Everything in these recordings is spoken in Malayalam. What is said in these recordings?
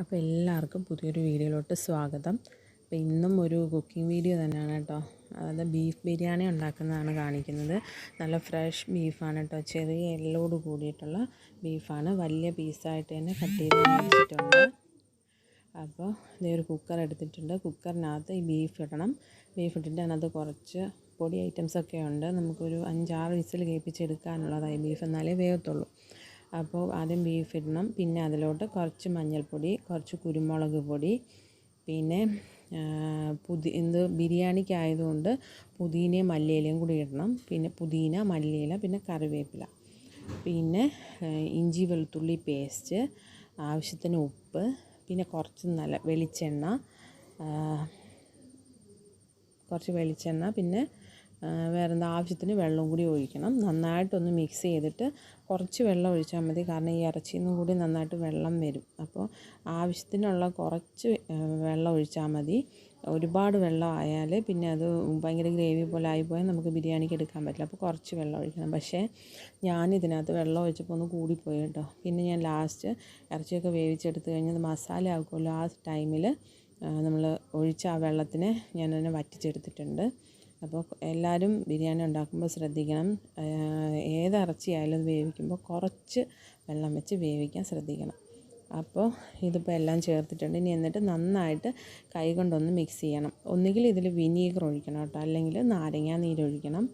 അപ്പോൾ എല്ലാവർക്കും പുതിയൊരു വീഡിയോയിലോട്ട് സ്വാഗതം. അപ്പോൾ ഇന്നും ഒരു കുക്കിംഗ് വീഡിയോ തന്നെയാണ് കേട്ടോ. അതായത് ബീഫ് ബിരിയാണി ഉണ്ടാക്കുന്നതാണ് കാണിക്കുന്നത്. നല്ല ഫ്രഷ് ബീഫാണ് കേട്ടോ, ചെറിയ എല്ലോട് കൂടിയിട്ടുള്ള ബീഫാണ്. വലിയ പീസായിട്ട് തന്നെ കട്ട് ചെയ്ത് വെച്ചിട്ടുണ്ട്. അപ്പോൾ ഇതേ ഒരു കുക്കർ എടുത്തിട്ടുണ്ട്. കുക്കറിനകത്ത് ഈ ബീഫ് ഇടണം. ബീഫ് ഇട്ടിട്ട് അതിനകത്ത് കുറച്ച് പൊടി ഐറ്റംസൊക്കെ ഉണ്ട്. നമുക്കൊരു 5-6 വിസിൽ കേൾപ്പിച്ചെടുക്കാനുള്ളതായി ബീഫ്, എന്നാലേ വേഗത്തുള്ളൂ. അപ്പോൾ ആദ്യം ബീഫ് ഇടണം. പിന്നെ അതിലോട്ട് കുറച്ച് മഞ്ഞൾപ്പൊടി, കുറച്ച് കുരുമുളക് പൊടി, പിന്നെ ബിരിയാണിക്കായതുകൊണ്ട് പുതിനയും മല്ലിയിലയും കൂടി ഇടണം. പിന്നെ പുതിന, മല്ലിയില, പിന്നെ കറിവേപ്പില, പിന്നെ ഇഞ്ചി വെളുത്തുള്ളി പേസ്റ്റ്, ആവശ്യത്തിന് ഉപ്പ്, പിന്നെ കുറച്ച് നല്ല വെളിച്ചെണ്ണ, പിന്നെ വേറെന്താ ആവശ്യത്തിന് വെള്ളം കൂടി ഒഴിക്കണം. നന്നായിട്ടൊന്ന് മിക്സ് ചെയ്തിട്ട് കുറച്ച് വെള്ളം ഒഴിച്ചാൽ മതി, കാരണം ഈ ഇറച്ചിയിൽ നിന്നും കൂടി നന്നായിട്ട് വെള്ളം വരും. അപ്പോൾ ആവശ്യത്തിനുള്ള കുറച്ച് വെള്ളം ഒഴിച്ചാൽ മതി. ഒരുപാട് വെള്ളം ആയാൽ പിന്നെ അത് ഭയങ്കര ഗ്രേവി പോലെ ആയിപ്പോയാൽ നമുക്ക് ബിരിയാണിക്ക് എടുക്കാൻ പറ്റില്ല. അപ്പോൾ കുറച്ച് വെള്ളം ഒഴിക്കണം. പക്ഷേ ഞാനിതിനകത്ത് വെള്ളം ഒഴിച്ചപ്പോൾ ഒന്ന് കൂടിപ്പോയി കേട്ടോ. പിന്നെ ഞാൻ ലാസ്റ്റ് ഇറച്ചിയൊക്കെ വേവിച്ചെടുത്ത് കഴിഞ്ഞത് മസാല ആക്കുമല്ലോ, ആ ടൈമിൽ നമ്മൾ ഒഴിച്ച ആ വെള്ളത്തിനെ ഞാനതിനെ വറ്റിച്ചെടുത്തിട്ടുണ്ട്. അപ്പോൾ എല്ലാവരും ബിരിയാണി ഉണ്ടാക്കുമ്പോൾ ശ്രദ്ധിക്കണം, ഏത് ഇറച്ചിയായാലും വേവിക്കുമ്പോൾ കുറച്ച് വെള്ളം വെച്ച് വേവിക്കാൻ ശ്രദ്ധിക്കണം. അപ്പോൾ ഇതിപ്പോൾ എല്ലാം ചേർത്തിട്ടുണ്ട്. ഇനി എന്നിട്ട് നന്നായിട്ട് കൈ കൊണ്ടൊന്ന് മിക്സ് ചെയ്യണം. ഒന്നുകിൽ ഇതിൽ വിനീഗർ ഒഴിക്കണം കേട്ടോ, അല്ലെങ്കിൽ നാരങ്ങാ നീരൊഴിക്കണം.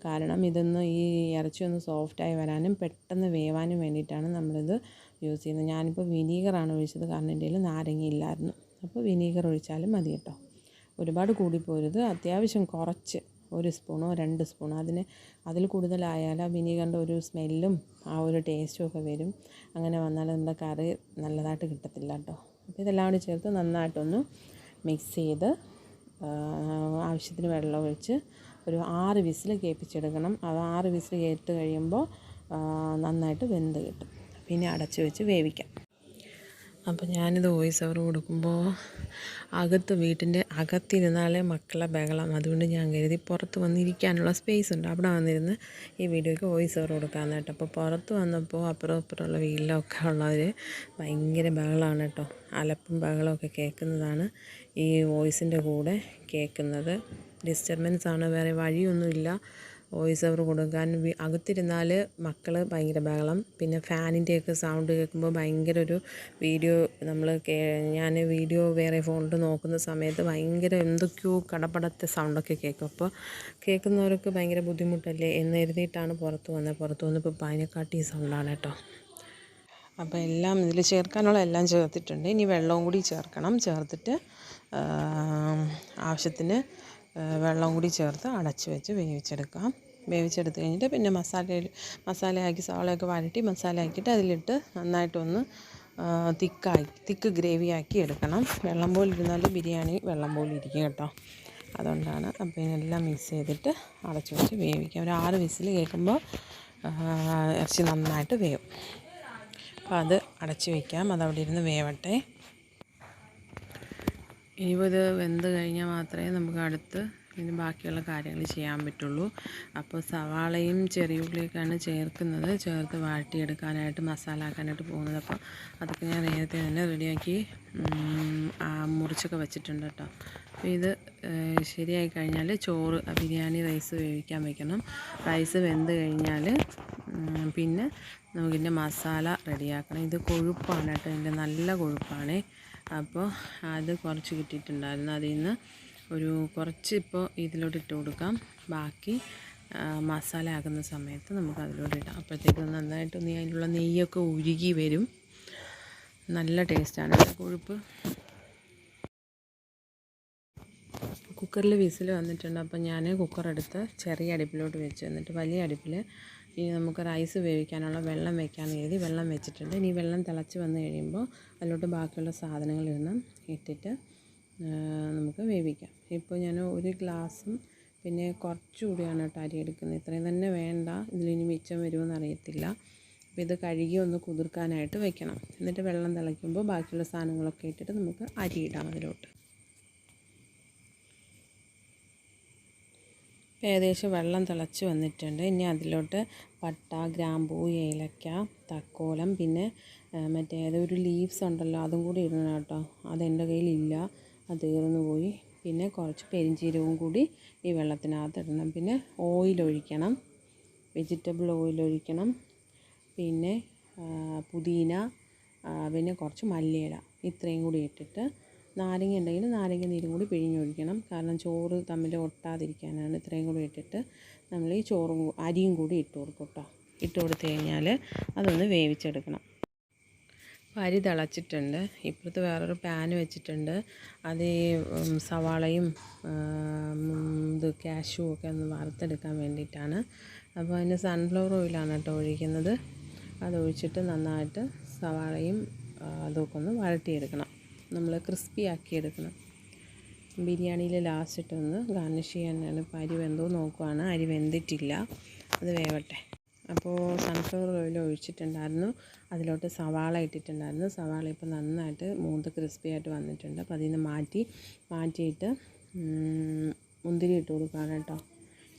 കാരണം ഈ ഇറച്ചി ഒന്ന് സോഫ്റ്റായി വരാനും പെട്ടെന്ന് വേവാനും വേണ്ടിയിട്ടാണ് നമ്മളിത് യൂസ് ചെയ്യുന്നത്. ഞാനിപ്പോൾ വിനീഗറാണ് ഒഴിച്ചത്, കാരണം എൻ്റെ കയ്യിൽ നാരങ്ങ ഇല്ലായിരുന്നു. അപ്പോൾ വിനീഗർ ഒഴിച്ചാലും മതി കേട്ടോ. ഒരുപാട് കൂടിപ്പോരുത്, അത്യാവശ്യം കുറച്ച് 1 സ്പൂണോ 2 സ്പൂണോ, അതിൽ കൂടുതലായാൽ ആ വിനീഗറിൻ്റെ ഒരു സ്മെല്ലും ആ ഒരു ടേസ്റ്റും ഒക്കെ വരും. അങ്ങനെ വന്നാൽ നമ്മുടെ കറി നല്ലതായിട്ട് കിട്ടത്തില്ല കേട്ടോ. അപ്പോൾ ഇതെല്ലാം കൂടി ചേർത്ത് നന്നായിട്ടൊന്ന് മിക്സ് ചെയ്ത് ആവശ്യത്തിന് വെള്ളം ഒഴിച്ച് ഒരു 6 വിസിൽ കേൾപ്പിച്ചെടുക്കണം. അത് 6 വിസിൽ കേട്ട് കഴിയുമ്പോൾ നന്നായിട്ട് വെന്ത് കിട്ടും. പിന്നെ അടച്ച് വെച്ച് വേവിക്കാം. അപ്പോൾ ഞാനിത് വോയിസ് ഓവർ കൊടുക്കുമ്പോൾ വീട്ടിൻ്റെ അകത്തിരുന്നാലേ മക്കളെ ബഹളം, അതുകൊണ്ട് ഞാൻ കരുതി പുറത്ത് വന്നിരിക്കാനുള്ള സ്പേസ് ഉണ്ട്, അവിടെ വന്നിരുന്ന് ഈ വീഡിയോയ്ക്ക് വോയിസ് ഓവർ കൊടുക്കാമെന്ന് കേട്ടോ. അപ്പോൾ പുറത്ത് വന്നപ്പോൾ അപ്പുറമുള്ള വീട്ടിലൊക്കെ ഉള്ളവർ ഭയങ്കര ബഹളമാണ് കേട്ടോ. അലപ്പും ബഹളമൊക്കെ കേൾക്കുന്നതാണ് ഈ വോയിസിൻ്റെ കൂടെ കേൾക്കുന്നത്. ഡിസ്റ്റർബൻസ് ആണ്, വേറെ വഴിയൊന്നുമില്ല വോയിസ് ഓവർ കൊടുക്കാൻ. അകത്തിരുന്നാൽ മക്കൾ ഭയങ്കര ബഹളം, പിന്നെ ഫാനിൻ്റെയൊക്കെ സൗണ്ട് കേൾക്കുമ്പോൾ ഭയങ്കര ഒരു ഞാൻ വീഡിയോ വേറെ ഫോണിൽ നോക്കുന്ന സമയത്ത് ഭയങ്കര എന്തൊക്കെയോ കടപടത്തെ സൗണ്ടൊക്കെ കേൾക്കും. അപ്പോൾ കേൾക്കുന്നവർക്ക് ഭയങ്കര ബുദ്ധിമുട്ടല്ലേ എന്ന് കരുതിയിട്ടാണ് പുറത്ത് വന്നപ്പോൾ അതിനെക്കാട്ടി സൗണ്ടാണ് കേട്ടോ. അപ്പോൾ എല്ലാം ഇതിൽ ചേർക്കാനുള്ള എല്ലാം ചേർത്തിട്ടുണ്ട്. ഇനി വെള്ളവും കൂടി ചേർക്കണം. ചേർത്തിട്ട് ആവശ്യത്തിന് വെള്ളം കൂടി ചേർത്ത് അടച്ച് വെച്ച് വേവിച്ചെടുത്ത് കഴിഞ്ഞിട്ട് പിന്നെ മസാലയാക്കി സവാളയൊക്കെ വഴറ്റി മസാല ആക്കിയിട്ട് അതിലിട്ട് നന്നായിട്ടൊന്ന് തിക്ക് ഗ്രേവി ആക്കി എടുക്കണം. വെള്ളം പോലെ ഇരുന്നാൽ ബിരിയാണി വെള്ളം പോലെ ഇരിക്കും കേട്ടോ, അതുകൊണ്ടാണ്. അപ്പോൾ ഇതിനെല്ലാം മിക്സ് ചെയ്തിട്ട് അടച്ച് വെച്ച് വേവിക്കാം. ഒരു 6 വിസിൽ കേൾക്കുമ്പോൾ ഇറച്ചി നന്നായിട്ട് വേവും. അപ്പോൾ അത് അടച്ച് വയ്ക്കാം, അതവിടെ ഇരുന്ന് വേവട്ടെ. ഇനിയിപ്പോൾ ഇത് വെന്ത് കഴിഞ്ഞാൽ മാത്രമേ നമുക്ക് ഇതിന് ബാക്കിയുള്ള കാര്യങ്ങൾ ചെയ്യാൻ പറ്റുള്ളൂ. അപ്പോൾ സവാളയും ചെറിയ ഉള്ളിയൊക്കെയാണ് ചേർത്ത് വാട്ടിയെടുക്കാനായിട്ട് മസാല ആക്കാനായിട്ട് പോകുന്നത്. അപ്പോൾ അതൊക്കെ ഞാൻ നേരത്തെ തന്നെ റെഡിയാക്കി മുറിച്ചൊക്കെ വെച്ചിട്ടുണ്ട് കേട്ടോ. അപ്പോൾ ഇത് ശരിയായി കഴിഞ്ഞാൽ ബിരിയാണി റൈസ് വേവിക്കാൻ വെക്കണം. റൈസ് വെന്ത് കഴിഞ്ഞാൽ പിന്നെ നമുക്കിതിൻ്റെ മസാല റെഡിയാക്കണം. ഇത് കൊഴുപ്പാണ് കേട്ടോ, ഇതിൻ്റെ നല്ല കൊഴുപ്പാണ്. അപ്പോൾ അത് കുറച്ച് കിട്ടിയിട്ടുണ്ടായിരുന്നു, അതിൽ നിന്ന് കുറച്ച് ഇപ്പോൾ ഇതിലോട്ട് ഇട്ട് കൊടുക്കാം. ബാക്കി മസാല ആകുന്ന സമയത്ത് നമുക്ക് അതിലോട്ട് ഇടാം. അപ്പോഴത്തേക്കും നന്നായിട്ട് അതിനുള്ള നെയ്യൊക്കെ ഉരുകി വരും. നല്ല ടേസ്റ്റാണ് കൊഴുപ്പ്. കുക്കറിൽ വിസിൽ വന്നിട്ടുണ്ട്. അപ്പോൾ ഞാൻ കുക്കറെടുത്ത് ചെറിയ അടുപ്പിലോട്ട് വെച്ച്, എന്നിട്ട് വലിയ അടുപ്പിൽ ഇനി നമുക്ക് റൈസ് വേവിക്കാനുള്ള വെള്ളം വെക്കാമെന്ന് കരുതി വെള്ളം വെച്ചിട്ടുണ്ട്. ഇനി വെള്ളം തിളച്ച് വന്ന് കഴിയുമ്പോൾ അതിലോട്ട് ബാക്കിയുള്ള സാധനങ്ങൾ ഇട്ടിട്ട് നമുക്ക് വേവിക്കാം. ഇപ്പോൾ ഞാൻ 1 ഗ്ലാസും പിന്നെ കുറച്ചുകൂടിയാണ് കേട്ടോ അരി എടുക്കുന്നത്. ഇത്രയും തന്നെ വേണ്ട, ഇതിലിനി മിച്ചം വരുമെന്ന് അറിയത്തില്ല. അപ്പോൾ ഇത് കഴുകി ഒന്ന് കുതിർക്കാനായിട്ട് വെക്കണം. എന്നിട്ട് വെള്ളം തിളയ്ക്കുമ്പോൾ ബാക്കിയുള്ള സാധനങ്ങളൊക്കെ ഇട്ടിട്ട് നമുക്ക് അരി ഇടാം അതിലോട്ട്. ഏകദേശം വെള്ളം തിളച്ച് വന്നിട്ടുണ്ട്. ഇനി അതിലോട്ട് പട്ട, ഗ്രാമ്പൂ, ഏലക്ക, തക്കോലം, പിന്നെ മറ്റേ ഏതൊരു ലീവ്സ് ഉണ്ടല്ലോ അതും കൂടി ഇടണം കേട്ടോ. അതെൻ്റെ കയ്യിലില്ല, അത് തീർന്നു പോയി. പിന്നെ കുറച്ച് പെരിഞ്ചീരകവും കൂടി ഈ വെള്ളത്തിനകത്ത് ഇടണം. പിന്നെ ഓയിലൊഴിക്കണം, വെജിറ്റബിൾ ഓയിലൊഴിക്കണം. പിന്നെ പുതിന, പിന്നെ കുറച്ച് മല്ലിയില, ഇത്രയും കൂടി ഇട്ടിട്ട് നാരങ്ങ ഉണ്ടെങ്കിൽ നാരങ്ങ നീരും കൂടി പിഴിഞ്ഞൊഴിക്കണം. കാരണം ചോറ് തമ്മിൽ ഒട്ടാതിരിക്കാനാണ്. ഇത്രയും കൂടി ഇട്ടിട്ട് നമ്മൾ ഈ ചോറും അരിയും കൂടി ഇട്ട് കൊടുക്കും കേട്ടോ. ഇട്ട് കൊടുത്തു കഴിഞ്ഞാൽ അതൊന്ന് വേവിച്ചെടുക്കണം. അപ്പോൾ അരി തിളച്ചിട്ടുണ്ട്. ഇപ്പുറത്ത് വേറൊരു പാൻ വെച്ചിട്ടുണ്ട്. അത് സവാളയും കാഷ്യൂ ഒക്കെ ഒന്ന് വറുത്തെടുക്കാൻ വേണ്ടിയിട്ടാണ്. അപ്പോൾ അതിന് സൺഫ്ലവർ ഓയിലാണ് കേട്ടോ ഒഴിക്കുന്നത്. അതൊഴിച്ചിട്ട് നന്നായിട്ട് സവാളയും അതൊക്കെ ഒന്ന് വഴട്ടിയെടുക്കണം. നമ്മൾ ക്രിസ്പി ആക്കിയെടുക്കണം. ബിരിയാണിയിൽ ലാസ്റ്റിട്ടൊന്ന് ഗാർണിഷ് ചെയ്യാനാണ്. ഇപ്പോൾ അരി വെന്തോ നോക്കുവാണ്. അരി വെന്തിട്ടില്ല, അത് വേവട്ടെ. അപ്പോൾ സൺഫ്ലവർ ഓയിൽ ഒഴിച്ചിട്ടുണ്ടായിരുന്നു, അതിലോട്ട് സവാള ഇട്ടിട്ടുണ്ടായിരുന്നു. സവാള ഇപ്പോൾ നന്നായിട്ട് മൂത്ത് ക്രിസ്പി ആയിട്ട് വന്നിട്ടുണ്ട്. അപ്പോൾ അതിൽ നിന്ന് മാറ്റിയിട്ട് മുന്തിരി ഇട്ട് കൊടുക്കുകയാണ് കേട്ടോ.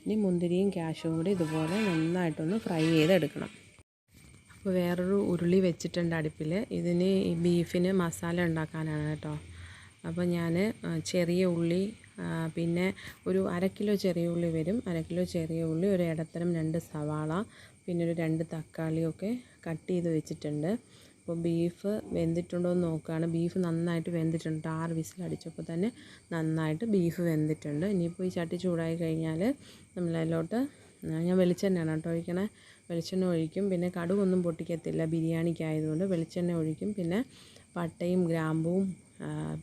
ഇനി മുന്തിരിയും കാഷ്യൂവും കൂടി ഇതുപോലെ നന്നായിട്ടൊന്ന് ഫ്രൈ ചെയ്തെടുക്കണം. അപ്പോൾ വേറൊരു ഉരുളി വെച്ചിട്ടുണ്ട് അടുപ്പിൽ. ഇതിന് ഈ ബീഫിന് മസാല ഉണ്ടാക്കാനാണ് കേട്ടോ. അപ്പോൾ ഞാൻ ചെറിയ ഉള്ളി, പിന്നെ ഒരു 1/2 കിലോ ചെറിയ ഉള്ളി വരും. 1/2 കിലോ ചെറിയ ഉള്ളി, ഒരു ഇടത്തരം 2 സവാള, പിന്നെ ഒരു 2 തക്കാളിയൊക്കെ കട്ട് ചെയ്ത് വെച്ചിട്ടുണ്ട്. അപ്പോൾ ബീഫ് വെന്തിട്ടുണ്ടോ എന്ന് നോക്കുകയാണ്. ബീഫ് നന്നായിട്ട് വെന്തിട്ടുണ്ട്. 6 വിസിലടിച്ചപ്പോൾ തന്നെ നന്നായിട്ട് ബീഫ് വെന്തിട്ടുണ്ട്. ഇനിയിപ്പോൾ ഈ ചട്ടി ചൂടായി കഴിഞ്ഞാൽ നമ്മളതിലോട്ട് ഞാൻ വെളിച്ചെണ്ണയാണ് കേട്ടോ ഒഴിക്കണേ. വെളിച്ചെണ്ണ ഒഴിക്കും. പിന്നെ കടുകൊന്നും പൊട്ടിക്കത്തില്ല, ബിരിയാണിക്കായതുകൊണ്ട് വെളിച്ചെണ്ണ ഒഴിക്കും. പിന്നെ പട്ടയും ഗ്രാമ്പൂവും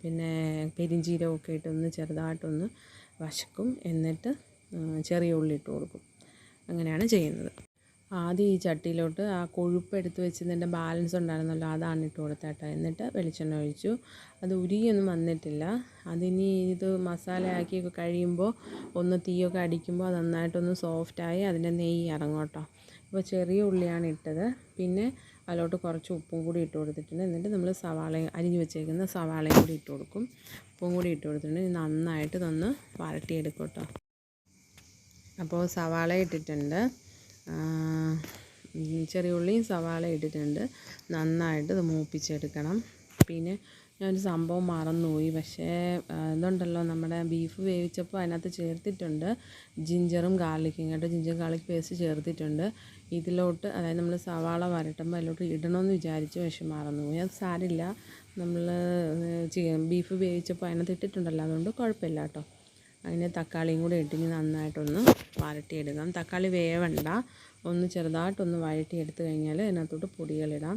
പിന്നെ പെരിഞ്ചീരകവും ഒക്കെ ഇട്ടൊന്ന് ചെറുതായിട്ടൊന്ന് വശക്കും. എന്നിട്ട് ചെറിയ ഉള്ളി ഇട്ട് കൊടുക്കും. അങ്ങനെയാണ് ചെയ്യുന്നത്. ആദ്യം ഈ ചട്ടിയിലോട്ട് ആ കൊഴുപ്പ് എടുത്ത് വെച്ചതിൻ്റെ ബാലൻസ് ഉണ്ടായിരുന്നല്ലോ, അതാണ് ഇട്ട് കൊടുത്തേട്ടോ. എന്നിട്ട് വെളിച്ചെണ്ണ ഒഴിച്ചു. അത് ഉരുകിയൊന്നും വന്നിട്ടില്ല. അതിനി ഇത് മസാലയാക്കി കഴിയുമ്പോൾ ഒന്ന് തീയൊക്കെ അടിക്കുമ്പോൾ അത് നന്നായിട്ടൊന്ന് സോഫ്റ്റായി അതിൻ്റെ നെയ്യ് ഇറങ്ങും കേട്ടോ. അപ്പോൾ ചെറിയ ഉള്ളിയാണ് ഇട്ടത്. പിന്നെ അതിലോട്ട് കുറച്ച് ഉപ്പും കൂടി ഇട്ട് കൊടുത്തിട്ടുണ്ട്. എന്നിട്ട് നമ്മൾ അരിഞ്ഞ് വെച്ചേക്കുന്ന സവാളയും കൂടി ഇട്ട് കൊടുക്കും. ഉപ്പും കൂടി ഇട്ട് കൊടുത്തിട്ടുണ്ട്. നന്നായിട്ട് ഇതൊന്ന് വഴട്ടിയെടുക്കും കേട്ടോ. അപ്പോൾ സവാള ഇട്ടിട്ടുണ്ട്, ചെറിയ ഉള്ളിയും സവാള ഇട്ടിട്ടുണ്ട്. നന്നായിട്ട് ഇത് മൂപ്പിച്ചെടുക്കണം. പിന്നെ ഞാനൊരു സംഭവം മറന്നുപോയി. പക്ഷേ ഇതുണ്ടല്ലോ, നമ്മുടെ ബീഫ് വേവിച്ചപ്പോൾ അതിനകത്ത് ചേർത്തിട്ടുണ്ട് ജിഞ്ചറും ഗാർലിക്കും കേട്ടോ. ജിഞ്ചർ ഗാർലിക് പേസ്റ്റ് ചേർത്തിട്ടുണ്ട് ഇതിലോട്ട്. അതായത് നമ്മൾ സവാള വരട്ടുമ്പോൾ അതിലോട്ട് ഇടണമെന്ന് വിചാരിച്ചു, പക്ഷെ മറന്നുപോയി. അത് സാരില്ല, നമ്മൾ ബീഫ് വേവിച്ചപ്പോൾ അതിനകത്ത് ഇട്ടിട്ടുണ്ടല്ലോ, അതുകൊണ്ട് കുഴപ്പമില്ല കേട്ടോ. അതിന് തക്കാളിയും കൂടെ ഇട്ടിന് നന്നായിട്ടൊന്ന് വഴട്ടിയെടുക്കാം. തക്കാളി വേവണ്ട, ഒന്ന് ചെറുതായിട്ടൊന്ന് വഴട്ടിയെടുത്ത് കഴിഞ്ഞാൽ അതിനകത്തോട്ട് പൊടികളിടാം.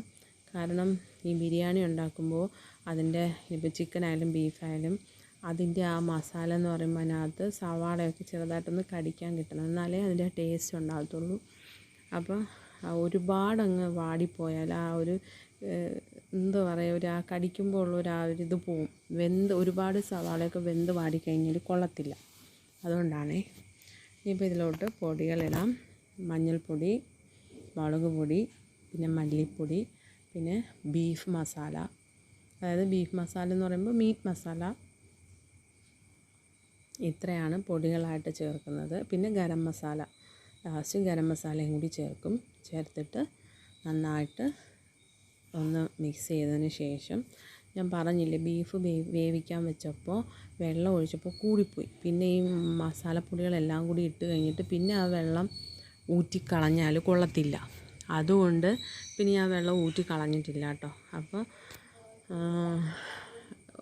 കാരണം ഈ ബിരിയാണി ഉണ്ടാക്കുമ്പോൾ അതിൻ്റെ ഇപ്പോൾ ചിക്കനായാലും ബീഫായാലും അതിൻ്റെ ആ മസാല എന്ന് പറയുമ്പോൾ അതിനകത്ത് സവാളയൊക്കെ ചെറുതായിട്ടൊന്ന് കടിക്കാൻ കിട്ടണം, എന്നാലേ അതിൻ്റെ ടേസ്റ്റ് ഉണ്ടാകത്തുള്ളൂ. അപ്പോൾ ഒരുപാടങ്ങ് വാടിപ്പോയാൽ ആ ഒരു എന്താ പറയുക, ഒരു ആ കടിക്കുമ്പോൾ ഉള്ളൊരു ആ ഒരു ഇത് പോവും. ഒരുപാട് സവാളയൊക്കെ വെന്ത് വാടിക്കഴിഞ്ഞാൽ കൊള്ളത്തില്ല. അതുകൊണ്ടാണേ. ഇനിയിപ്പോൾ ഇതിലോട്ട് പൊടികളിടാം. മഞ്ഞൾപ്പൊടി, മുളക് പൊടി, പിന്നെ മല്ലിപ്പൊടി, പിന്നെ ബീഫ് മസാല. അതായത് ബീഫ് മസാല എന്ന് പറയുമ്പോൾ മീറ്റ് മസാല. ഇത്രയാണ് പൊടികളായിട്ട് ചേർക്കുന്നത്. പിന്നെ ഗരം മസാല, ലാസ്റ്റ് ഗരം മസാലയും കൂടി ചേർത്തിട്ട് നന്നായിട്ട് ഒന്ന് മിക്സ് ചെയ്തതിന് ശേഷം, ഞാൻ പറഞ്ഞില്ലേ ബീഫ് വേവിക്കാൻ വെച്ചപ്പോൾ വെള്ളം ഒഴിച്ചപ്പോൾ കൂടിപ്പോയി. പിന്നെ ഈ മസാലപ്പൊടികളെല്ലാം കൂടി ഇട്ട് കഴിഞ്ഞിട്ട് പിന്നെ ആ വെള്ളം ഊറ്റിക്കളഞ്ഞാൽ കൊള്ളത്തില്ല. അതുകൊണ്ട് പിന്നെ ഞാൻ വെള്ളം ഊറ്റിക്കളഞ്ഞിട്ടില്ല കേട്ടോ. അപ്പോൾ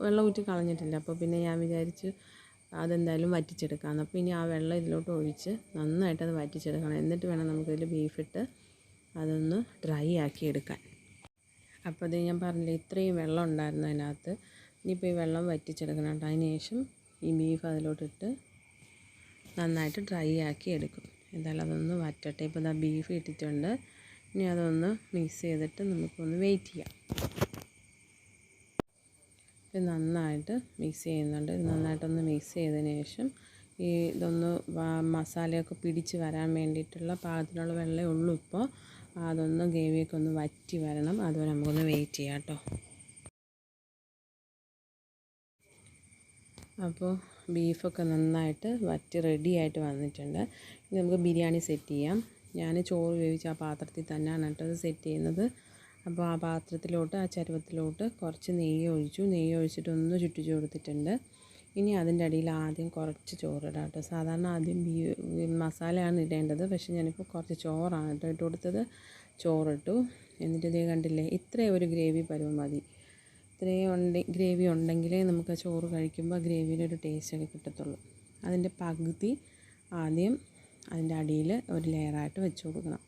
വെള്ളം ഊറ്റിക്കളഞ്ഞിട്ടില്ല. അപ്പോൾ പിന്നെ ഞാൻ വിചാരിച്ച് അതെന്തായാലും വറ്റിച്ചെടുക്കാമെന്ന്. അപ്പോൾ ഇനി ആ വെള്ളം ഇതിലോട്ട് ഒഴിച്ച് നന്നായിട്ടത് വറ്റിച്ചെടുക്കണം. എന്നിട്ട് വേണം നമുക്കിതിൽ ബീഫിട്ട് അതൊന്ന് ഡ്രൈ ആക്കി എടുക്കാൻ. അപ്പോൾ അത് ഞാൻ പറഞ്ഞില്ലേ, ഇത്രയും വെള്ളം ഉണ്ടായിരുന്നു അതിനകത്ത്. ഇനിയിപ്പോൾ ഈ വെള്ളം വറ്റിച്ചെടുക്കണം കേട്ടോ. അതിന് ശേഷം ഈ ബീഫ് അതിലോട്ടിട്ട് നന്നായിട്ട് ഡ്രൈ ആക്കി എടുക്കും. എന്തായാലും അതൊന്ന് വറ്റട്ടെ. ഇപ്പോൾ ഇതാ ബീഫ് ഇട്ടിട്ടുണ്ട്. ഇനി അതൊന്ന് മിക്സ് ചെയ്തിട്ട് നമുക്കൊന്ന് വെയിറ്റ് ചെയ്യാം. ഇത് നന്നായിട്ട് മിക്സ് ചെയ്യുന്നുണ്ട്. ഇത് നന്നായിട്ടൊന്ന് മിക്സ് ചെയ്തതിന് ശേഷം ഇതൊന്ന് മസാലയൊക്കെ പിടിച്ച് വരാൻ വേണ്ടിയിട്ടുള്ള പാകത്തിനുള്ള വെള്ളമേ ഉള്ളൂ ഇപ്പോൾ. അതൊന്ന് ഗ്രേവിയൊക്കെ ഒന്ന് വറ്റി വരണം. അതുവരെ നമുക്കൊന്ന് വെയിറ്റ് ചെയ്യാം കേട്ടോ. അപ്പോൾ ബീഫൊക്കെ നന്നായിട്ട് വറ്റി റെഡി ആയിട്ട് വന്നിട്ടുണ്ട്. ഇനി നമുക്ക് ബിരിയാണി സെറ്റ് ചെയ്യാം. ഞാൻ ചോറ് വേവിച്ച ആ പാത്രത്തിൽ തന്നെയാണ് കേട്ടോ അത് സെറ്റ് ചെയ്യുന്നത്. അപ്പോൾ ആ പാത്രത്തിലോട്ട് ആ ചരുവത്തിലോട്ട് കുറച്ച് നെയ്യ് ഒഴിച്ചു. നെയ്യ് ഒഴിച്ചിട്ട് ഒന്ന് ചുറ്റിച്ച് കൊടുത്തിട്ടുണ്ട്. ഇനി അതിൻ്റെ അടിയിൽ ആദ്യം കുറച്ച് ചോറിടാം കേട്ടോ. സാധാരണ ആദ്യം മസാലയാണ് ഇടേണ്ടത്, പക്ഷേ ഞാനിപ്പോൾ കുറച്ച് ചോറാണ് കേട്ടോ ഇട്ട് കൊടുത്തത്. ചോറിട്ടു. എന്നിട്ട് ഇതേ കണ്ടില്ലേ, ഇത്രയും ഒരു ഗ്രേവി പരുവം മതി. ഇത്രയും ഗ്രേവി ഉണ്ടെങ്കിലേ നമുക്ക് ചോറ് കഴിക്കുമ്പോൾ ഗ്രേവിയുടെ ഒരു ടേസ്റ്റൊക്കെ കിട്ടത്തുള്ളൂ. അതിൻ്റെ പകുതി ആദ്യം അതിൻ്റെ അടിയിൽ ഒരു ലെയറായിട്ട് വെച്ച് കൊടുക്കണം.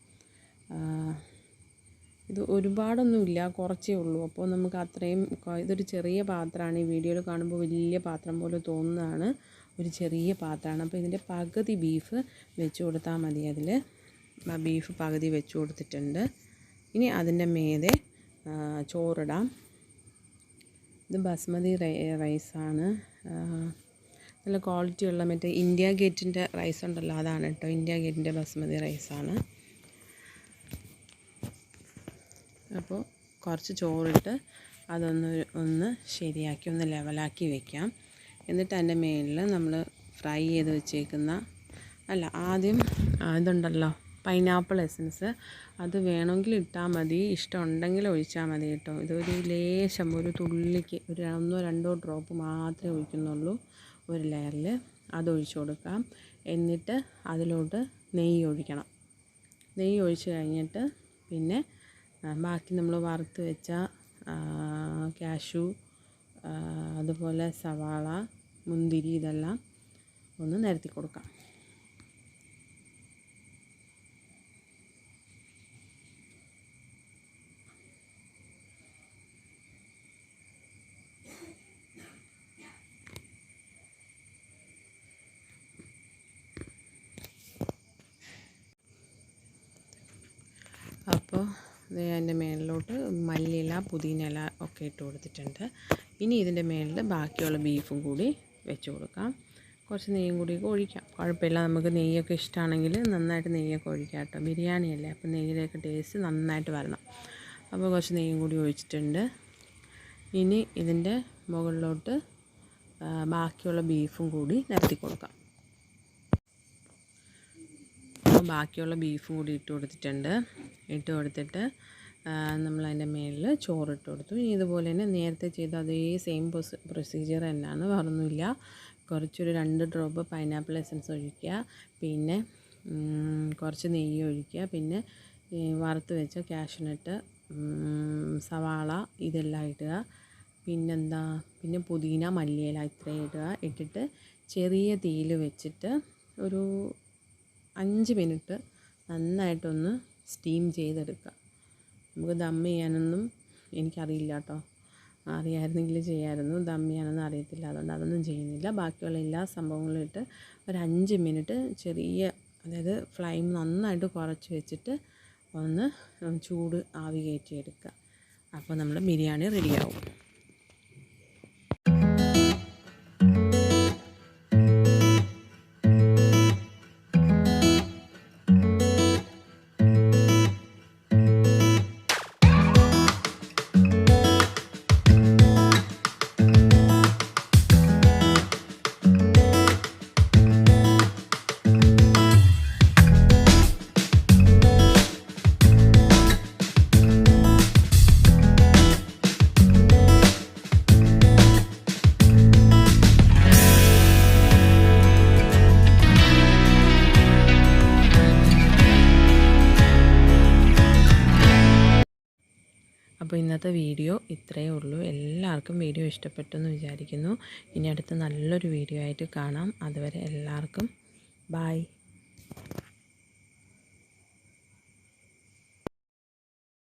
ഇത് ഒരുപാടൊന്നുമില്ല, കുറച്ചേ ഉള്ളൂ. അപ്പോൾ നമുക്ക് അത്രയും, ഇതൊരു ചെറിയ പാത്രമാണ്. ഈ വീഡിയോയിൽ കാണുമ്പോൾ വലിയ പാത്രം പോലെ തോന്നുന്നതാണ്, ഒരു ചെറിയ പാത്രമാണ്. അപ്പോൾ ഇതിൻ്റെ പകുതി ബീഫ് വെച്ച് കൊടുത്താൽ മതി. അതിൽ ബീഫ് പകുതി വെച്ച് കൊടുത്തിട്ടുണ്ട്. ഇനി അതിൻ്റെ മേലെ ചോറിടാം. ഇത് ബസ്മതി റൈസാണ്. നല്ല ക്വാളിറ്റിയുള്ള മറ്റേ ഇന്ത്യ ഗേറ്റിൻ്റെ റൈസ് ഉണ്ടല്ലോ, അതാണ് കേട്ടോ. ഇന്ത്യ ഗേറ്റിൻ്റെ ബസ്മതി റൈസാണ്. അപ്പോൾ കുറച്ച് ചോറിട്ട് ഒന്ന് ശരിയാക്കി ഒന്ന് ലെവലാക്കി വെക്കാം. എന്നിട്ട് അതിൻ്റെ മേളിൽ നമ്മൾ ഫ്രൈ ചെയ്ത് വെച്ചേക്കുന്ന ആദ്യം ഇതുണ്ടല്ലോ പൈനാപ്പിൾ എസൻസ്, അത് വേണമെങ്കിൽ ഇട്ടാൽ മതി, ഇഷ്ടമുണ്ടെങ്കിൽ ഒഴിച്ചാൽ മതി കേട്ടോ. ഇതൊരു ലേശം, ഒരു തുള്ളിക്ക് ഒരു 1-2 ഡ്രോപ്പ് മാത്രമേ ഒഴിക്കുന്നുള്ളൂ ഒരു ലെയറിൽ. അതൊഴിച്ച് കൊടുക്കാം. എന്നിട്ട് അതിലോട്ട് നെയ്യ് ഒഴിക്കണം. നെയ്യ് ഒഴിച്ച് കഴിഞ്ഞിട്ട് പിന്നെ ബാക്കി നമ്മൾ വറുത്ത് വെച്ച കാഷ്യൂ, അതുപോലെ സവാള, മുന്തിരി, ഇതെല്ലാം ഒന്ന് നിരത്തി കൊടുക്കാം. അപ്പോൾ അതിൻ്റെ മേളിലോട്ട് മല്ലിയില, പുതിനയില ഒക്കെ ഇട്ട് കൊടുത്തിട്ടുണ്ട്. ഇനി ഇതിൻ്റെ മേളിൽ ബാക്കിയുള്ള ബീഫും കൂടി വെച്ച് കൊടുക്കാം. കുറച്ച് നെയ്യും കൂടിയൊക്കെ ഒഴിക്കാം, കുഴപ്പമില്ല. നമുക്ക് നെയ്യൊക്കെ ഇഷ്ടമാണെങ്കിൽ നന്നായിട്ട് നെയ്യൊക്കെ ഒഴിക്കാം കേട്ടോ. ബിരിയാണിയല്ലേ, അപ്പോൾ നെയ്യിലേക്ക് ടേസ്റ്റ് നന്നായിട്ട് വരണം. അപ്പോൾ കുറച്ച് നെയ്യും കൂടി ഒഴിച്ചിട്ടുണ്ട്. ഇനി ഇതിൻ്റെ മുകളിലോട്ട് ബാക്കിയുള്ള ബീഫും കൂടി നിരത്തി കൊടുക്കാം. ബാക്കിയുള്ള ബീഫും കൂടി ഇട്ട് കൊടുത്തിട്ടുണ്ട്. ഇട്ട് കൊടുത്തിട്ട് നമ്മളതിൻ്റെ മേളിൽ ചോറിട്ട് കൊടുത്തു. ഇനി ഇതുപോലെ തന്നെ നേരത്തെ ചെയ്ത അതേ സെയിം പ്രൊസീജിയർ തന്നെയാണ്, വേറൊന്നുമില്ല. കുറച്ചൊരു 2 ഡ്രോപ്പ് പൈനാപ്പിൾ എസൻസ് ഒഴിക്കുക, പിന്നെ കുറച്ച് നെയ്യ് ഒഴിക്കുക, പിന്നെ വറുത്ത് വെച്ച കാഷ്യൂനട്ട്, സവാള, ഇതെല്ലാം ഇടുക. പിന്നെ പുതിന, മല്ലിയില ഇത്രയും ഇടുക. ഇട്ടിട്ട് ചെറിയ തീയിൽ വെച്ചിട്ട് ഒരു 5 മിനിറ്റ് നന്നായിട്ടൊന്ന് സ്റ്റീം ചെയ്തെടുക്കുക. നമുക്ക് ദം ചെയ്യാനൊന്നും എനിക്കറിയില്ല കേട്ടോ, അറിയാമായിരുന്നെങ്കിൽ ചെയ്യാമായിരുന്നു. ദം ചെയ്യാനൊന്നും അറിയത്തില്ല, അതുകൊണ്ട് അതൊന്നും ചെയ്യുന്നില്ല. ബാക്കിയുള്ള എല്ലാ സംഭവങ്ങളും ഇട്ട് ഒരു 5 മിനിറ്റ് അതായത് ഫ്ലെയിം നന്നായിട്ട് കുറച്ച് വെച്ചിട്ട് ഒന്ന് ചൂട് ആവി കയറ്റിയെടുക്കുക. അപ്പോൾ നമ്മുടെ ബിരിയാണി റെഡിയാവും. അപ്പോൾ ഇന്നത്തെ വീഡിയോ ഇത്രയേ ഉള്ളൂ. എല്ലാവർക്കും വീഡിയോ ഇഷ്ടപ്പെട്ടെന്ന് വിചാരിക്കുന്നു. ഇനി അടുത്ത നല്ലൊരു വീഡിയോ ആയിട്ട് കാണാം. അതുവരെ എല്ലാവർക്കും ബായ്.